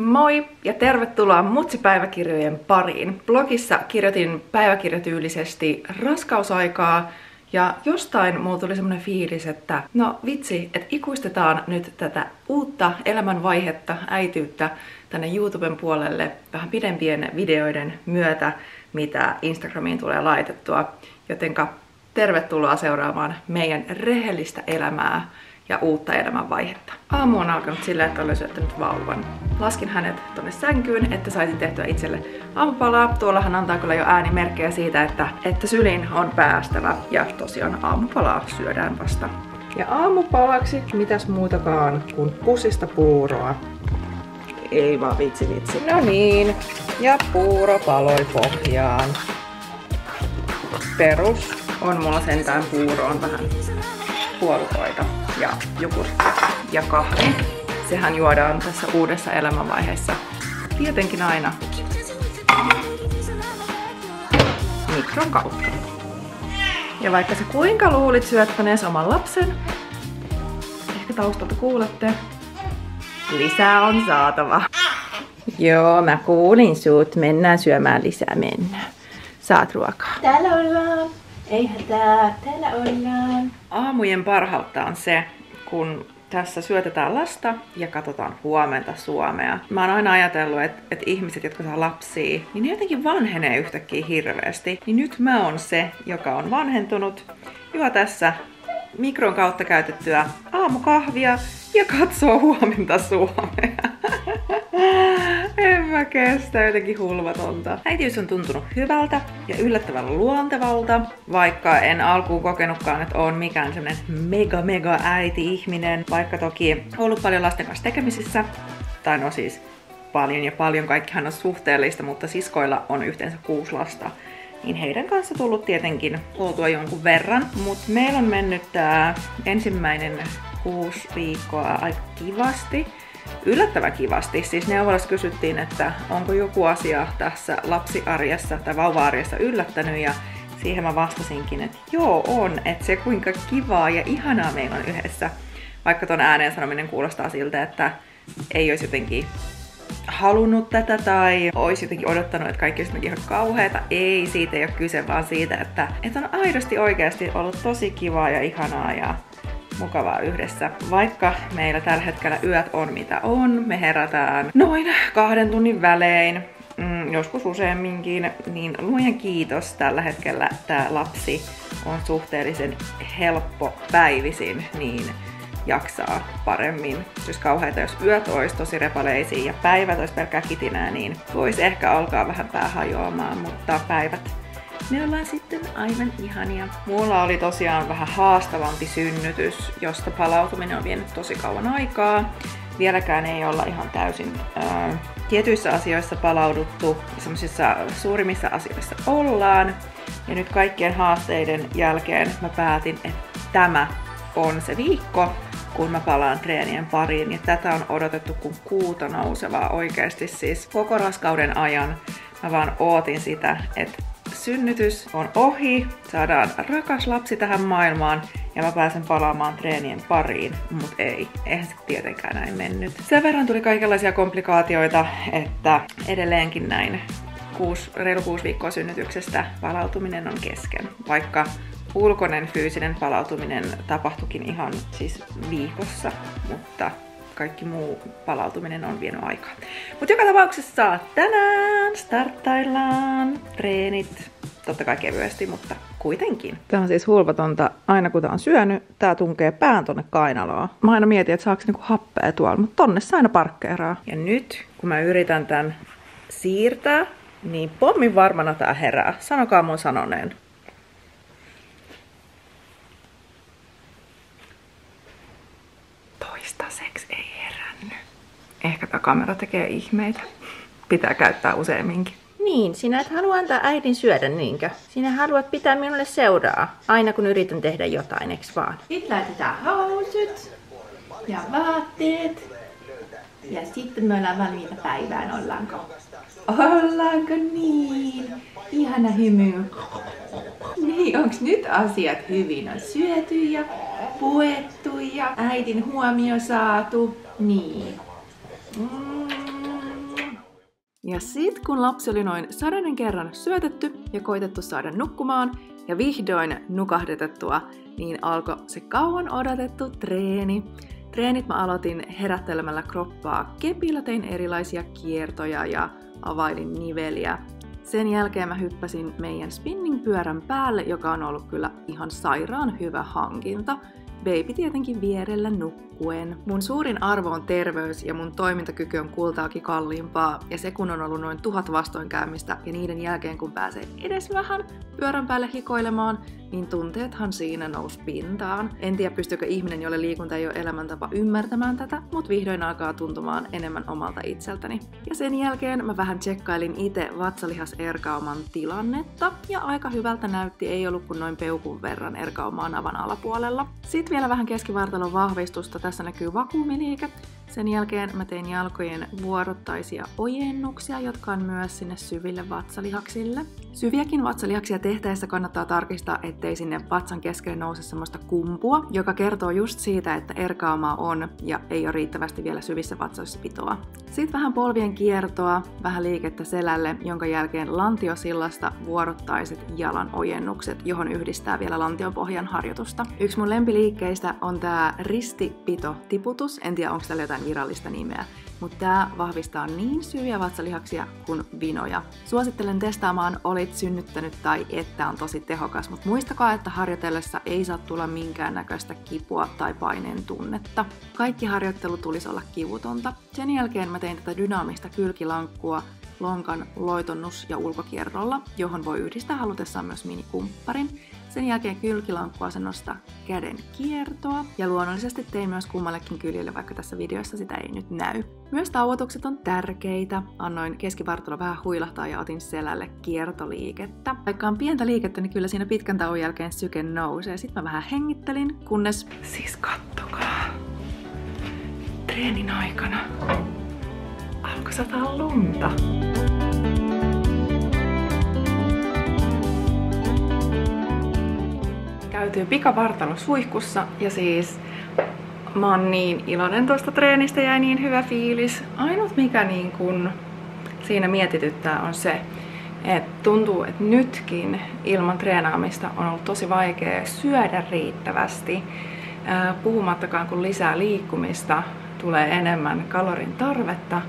Moi ja tervetuloa Mutsi-päiväkirjojen pariin. Blogissa kirjoitin päiväkirjatyylisesti raskausaikaa ja jostain mulla tuli semmonen fiilis, että no vitsi, että ikuistetaan nyt tätä uutta elämänvaihetta, äitiyttä tänne YouTuben puolelle vähän pidempien videoiden myötä, mitä Instagramiin tulee laitettua. Jotenka tervetuloa seuraamaan meidän rehellistä elämää ja uutta elämänvaihetta. Aamu on alkanut sillä, että olen syöttänyt vauvan. Laskin hänet tonne sänkyyn, että saisin tehtyä itselle aamupalaa. Tuollahan antaa kyllä jo äänimerkkejä siitä, että sylin on päästävä. Ja tosiaan aamupalaa syödään vasta. Ja aamupalaksi mitäs muutakaan kuin pussista puuroa. Ei vaan vitsi. No niin. Ja puuro paloi pohjaan. Perus on mulla sentään puuroon vähän puolukoita ja jogurttia ja kahvi. Sehän juodaan tässä uudessa elämänvaiheessa tietenkin aina mikron kautta. Ja vaikka sä kuinka luulit syöttänees oman lapsen, ehkä taustalta kuulette, lisää on saatava. Joo, mä kuulin sut. Mennään syömään lisää, mennään. Saat ruokaa. Täällä ollaan. Ei hätää, täällä ollaan. Aamujen parhautta on se, kun tässä syötetään lasta ja katsotaan huomenta Suomea. Mä oon aina ajatellut, että ihmiset, jotka saa lapsia, niin ne jotenkin vanhenee yhtäkkiä hirveästi. Niin nyt mä oon se, joka on vanhentunut, juo tässä mikron kautta käytettyä aamukahvia ja katsoo huomenta Suomea. En mä kestä, jotenkin hulvatonta. Äitiys on tuntunut hyvältä ja yllättävän luontevalta, vaikka en alkuun kokenutkaan, että on mikään semmonen mega äiti-ihminen. Vaikka toki ollut paljon lasten kanssa tekemisissä, tai no siis paljon, kaikkihan on suhteellista, mutta siskoilla on yhteensä 6 lasta. Niin heidän kanssa tullut tietenkin oltua jonkun verran. Mutta meillä on mennyt tää ensimmäinen 6 viikkoa aika kivasti. Yllättävän kivasti. Siis neuvolassa kysyttiin, että onko joku asia tässä lapsiarjessa tai vauva-arjessa yllättänyt, ja siihen mä vastasinkin, että joo on, että se kuinka kivaa ja ihanaa meillä on yhdessä. Vaikka ton ääneen sanominen kuulostaa siltä, että ei olisi jotenkin halunnut tätä tai olisi jotenkin odottanut, että kaikki olisi ihan kauheata. Ei, siitä ei ole kyse, vaan siitä, että on aidosti oikeasti ollut tosi kivaa ja ihanaa ja mukavaa yhdessä. Vaikka meillä tällä hetkellä yöt on mitä on, me herätään noin 2 tunnin välein, joskus useamminkin, niin luojan kiitos, tällä hetkellä tää lapsi on suhteellisen helppo päivisin, niin jaksaa paremmin. Jos kauheita, jos yöt olisi tosi repaleisia ja päivät olisi pelkkää kitinää, niin voisi ehkä alkaa vähän pää hajoamaan, mutta päivät ne ollaan sitten aivan ihania. Mulla oli tosiaan vähän haastavampi synnytys, josta palautuminen on vienyt tosi kauan aikaa. Vieläkään ei olla ihan täysin tietyissä asioissa palauduttu. Semmoisissa suurimmissa asioissa ollaan. Ja nyt kaikkien haasteiden jälkeen mä päätin, että tämä on se viikko, kun mä palaan treenien pariin. Ja tätä on odotettu kuin kuuta nousevaa oikeasti siis koko raskauden ajan. Mä vaan ootin sitä, että synnytys on ohi, saadaan rakas lapsi tähän maailmaan ja mä pääsen palaamaan treenien pariin, mut eihän se tietenkään näin mennyt. Sen verran tuli kaikenlaisia komplikaatioita, että edelleenkin näin reilu 6 viikkoa synnytyksestä palautuminen on kesken, vaikka ulkoinen fyysinen palautuminen tapahtuikin ihan siis viikossa, mutta kaikki muu palautuminen on vienyt aikaa. Mutta joka tapauksessa tänään starttaillaan treenit. Totta kai kevyesti, mutta kuitenkin. Tää on siis hulvatonta. Aina kun tää on syönyt, tää tunkee pään tonne kainaloon. Mä aina mietin, että saako niinku happea tuolla, mutta tonne se aina parkkeeraa. Ja nyt, kun mä yritän tän siirtää, niin pommin varmana tää herää. Sanokaa mun sanoneen. Toistaiseksi ei herännyt. Ehkä tää kamera tekee ihmeitä. Pitää käyttää useamminkin. Niin, sinä et halua antaa äidin syödä, niinkö? Sinä haluat pitää minulle seuraa, aina kun yritän tehdä jotain, eks vaan? Sitten laitetaan housut ja vaatteet. Ja sitten me ollaan valmiita päivään, ollaanko? Ollaanko niin? Ihana hymy. Niin, onks nyt asiat hyvin? On syöty ja puettu ja äidin huomio saatu. Niin. Ja sit kun lapsi oli noin 100 kerran syötetty ja koitettu saada nukkumaan ja vihdoin nukahdetettua, niin alkoi se kauan odotettu treeni. Treenit mä aloitin herättelemällä kroppaa kepillä, tein erilaisia kiertoja ja availin niveliä. Sen jälkeen mä hyppäsin meidän spinning-pyörän päälle, joka on ollut kyllä ihan sairaan hyvä hankinta. Baby tietenkin vierellä nukkuen. Mun suurin arvo on terveys ja mun toimintakyky on kultaakin kalliimpaa. Ja se kun on ollut noin 1000 vastoinkäymistä ja niiden jälkeen kun pääsee edes vähän pyörän päälle hikoilemaan, niin tunteethan siinä nousi pintaan. En tiedä pystyykö ihminen, jolle liikunta ei ole elämäntapa ymmärtämään tätä, mutta vihdoin alkaa tuntumaan enemmän omalta itseltäni. Ja sen jälkeen mä vähän tsekkailin itse vatsalihas-erkauman tilannetta ja aika hyvältä näytti, ei ollut kuin noin peukun verran erkaumaa navan alapuolella. Sitten vielä vähän keskivartalon vahvistusta, tässä näkyy vakuumiliike. Sen jälkeen mä tein jalkojen vuorottaisia ojennuksia, jotka on myös sinne syville vatsalihaksille. Syviäkin vatsalihaksia tehtäessä kannattaa tarkistaa, ettei sinne vatsan keskelle nouse semmoista kumpua, joka kertoo just siitä, että erkaumaa on ja ei ole riittävästi vielä syvissä vatsoissa pitoa. Sitten vähän polvien kiertoa, vähän liikettä selälle, jonka jälkeen lantiosillasta vuorottaiset jalan ojennukset, johon yhdistää vielä lantionpohjan harjoitusta. Yksi mun lempiliikkeistä on tää ristipito-tiputus, en tiedä onko tällä jotain virallista nimeä, mutta tää vahvistaa niin syviä vatsalihaksia kuin vinoja. Suosittelen testaamaan, olit synnyttänyt tai että on tosi tehokas, mutta muistakaa, että harjoitellessa ei saa tulla minkäännäköistä kipua tai paineen tunnetta. Kaikki harjoittelu tulisi olla kivutonta. Sen jälkeen mä tein tätä dynaamista kylkilankkua lonkan loitonnus- ja ulkokierrolla, johon voi yhdistää halutessaan myös minikumpparin. Sen jälkeen kylkilankkuasennosta käden kiertoa ja luonnollisesti tein myös kummallekin kyljelle, vaikka tässä videossa sitä ei nyt näy. Myös tauotukset on tärkeitä. Annoin keskivartalo vähän huilahtaa ja otin selälle kiertoliikettä. Vaikka on pientä liikettä, niin kyllä siinä pitkän tauon jälkeen syke nousee. Sitten mä vähän hengittelin, kunnes... Siis kattokaa! Treenin aikana alkoi sataa lunta. Käytiin pikavartalo suihkussa ja siis mä oon niin iloinen tuosta treenistä, jäi niin hyvä fiilis. Ainut mikä niin kun siinä mietityttää on se, että tuntuu, että nytkin ilman treenaamista on ollut tosi vaikea syödä riittävästi. Puhumattakaan kun lisää liikkumista tulee enemmän kalorin tarvetta,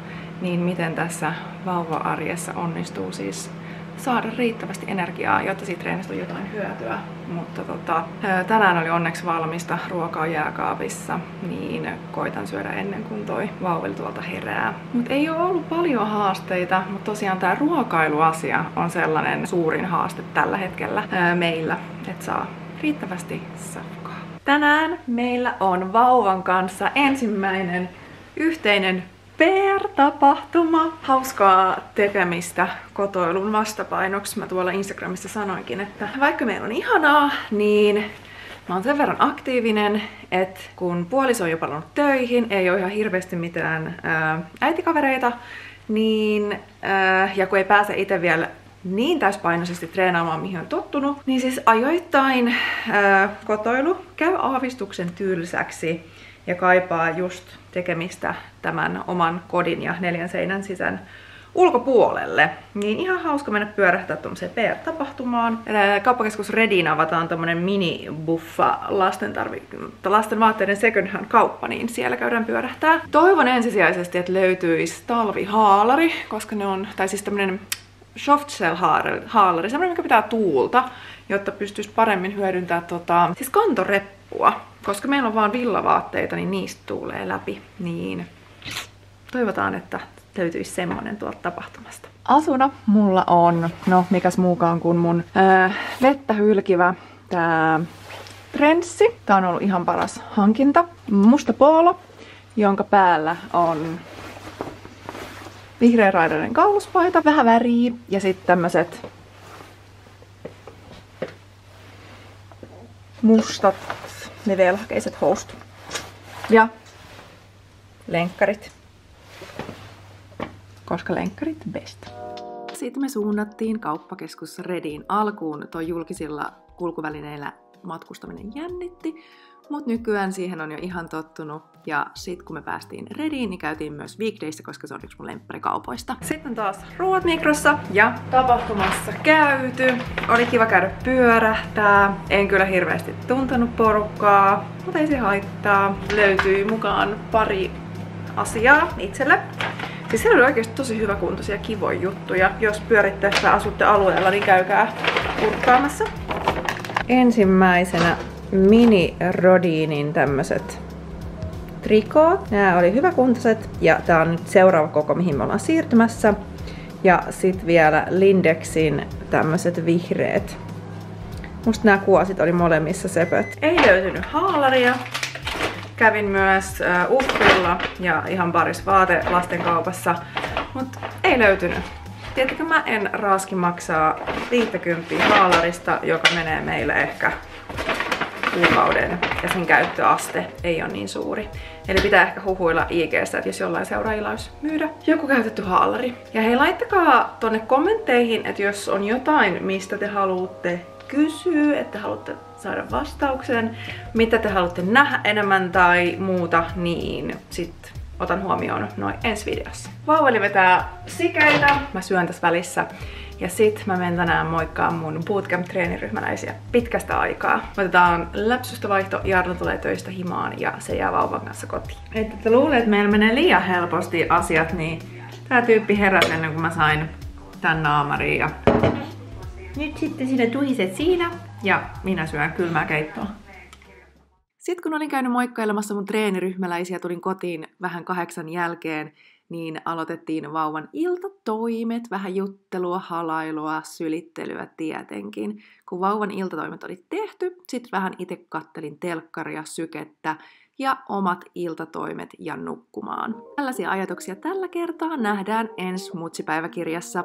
niin miten tässä vauva-arjessa onnistuu siis saada riittävästi energiaa, jotta siitä treenistä on jotain hyötyä. Mutta tänään oli onneksi valmista ruokaa jääkaapissa, niin koitan syödä ennen kuin toi vauveli tuolta herää. Mutta ei ole ollut paljon haasteita, mutta tosiaan tämä ruokailuasia on sellainen suurin haaste tällä hetkellä meillä, että saa riittävästi safkaa. Tänään meillä on vauvan kanssa ensimmäinen yhteinen PR-tapahtuma. Hauskaa tekemistä kotoilun vastapainoksi. Mä tuolla Instagramissa sanoinkin, että vaikka meillä on ihanaa, niin mä oon sen verran aktiivinen, että kun puoliso on jo palannut töihin, ei ole ihan hirveästi mitään äitikavereita, niin, ja kun ei pääse itse vielä niin täyspainoisesti treenaamaan, mihin on tottunut, niin siis ajoittain kotoilu käy aavistuksen tylsäksi ja kaipaa just tekemistä tämän oman kodin ja 4 seinän sisän ulkopuolelle. Niin ihan hauska mennä pyörähtää tuommoiseen PR-tapahtumaan. Kauppakeskus Redin avataan tommonen mini-buffa lasten vaatteiden second hand kauppa, niin siellä käydään pyörähtää. Toivon ensisijaisesti, että löytyisi talvihaalari, koska ne on, tai siis tämmönen softshell-haalari, semmoinen, mikä pitää tuulta, jotta pystyisi paremmin hyödyntämään siis kantoreppua. Koska meillä on vaan villavaatteita, niin niistä tuulee läpi. Niin toivotaan, että löytyisi semmonen tuolta tapahtumasta. Asuna mulla on, no mikäs muukaan kuin mun vettä hylkivä tää Trendssi. Tää on ollut ihan paras hankinta. Musta poolo, jonka päällä on vihreäraidainen kauluspaita, vähän väriä ja sitten tämmöset mustat leveälhakeiset housut ja lenkkarit, koska lenkkarit best. Sitten me suunnattiin kauppakeskus Rediin. Alkuun tuo julkisilla kulkuvälineillä matkustaminen jännitti, Mut nykyään siihen on jo ihan tottunut. Ja sit kun me päästiin Rediin, niin käytiin myös Weekdayssä, koska se on yksi mun lempparikaupoista. Sitten on taas ruoat Mikrossa ja tapahtumassa käyty. Oli kiva käydä pyörähtää. En kyllä hirveästi tuntenut porukkaa, mutta ei se haittaa. Löytyi mukaan pari asiaa itselle. Siis siellä oli oikeesti tosi hyväkuntoisia kivoja juttuja. Jos pyöritte tai asutte alueella, niin käykää kurkkaamassa. Ensimmäisenä Mini Rodinin tämmöset trikoot. Nää oli hyväkuntoiset ja tää on nyt seuraava koko, mihin me ollaan siirtymässä. Ja sit vielä Lindexin tämmöset vihreät. Musta nämä kuosit oli molemmissa söpöt. Ei löytynyt haalaria. Kävin myös Uffilla ja ihan parissa vaatelasten kaupassa, mutta ei löytynyt. Tiedätkö, mä en raaski maksaa 50 haalarista, joka menee meille ehkä kuukauden ja sen käyttöaste ei ole niin suuri. Eli pitää ehkä huhuilla IG:stä, että jos jollain seuraajilla olisi myydä joku käytetty haalari. Ja hei, laittakaa tonne kommentteihin, että jos on jotain, mistä te haluatte kysyä, että haluatte saada vastauksen, mitä te haluatte nähdä enemmän tai muuta, niin sit otan huomioon noin ensi videossa. Vauvali vetää sikeitä, mä syön tässä välissä. Ja sit mä menen tänään moikkaan mun bootcamp-treeniryhmäläisiä pitkästä aikaa. Otetaan läpsystä vaihto, Jarno tulee töistä himaan ja se jää vauvan kanssa kotiin. Että te luulet, että meillä menee liian helposti asiat, niin tää tyyppi heräsi ennen kuin mä sain tän naamariin. Ja nyt sitten sinä tuhiset siinä ja minä syön kylmää keittoa. Sitten kun olin käynyt moikkailemassa mun treeniryhmäläisiä, tulin kotiin vähän 8 jälkeen, niin aloitettiin vauvan iltatoimet, vähän juttelua, halailua, sylittelyä tietenkin. Kun vauvan iltatoimet oli tehty, sitten vähän itse kattelin telkkaria, sykettä ja omat iltatoimet ja nukkumaan. Tällaisia ajatuksia tällä kertaa nähdään ensi mutsipäiväkirjassa.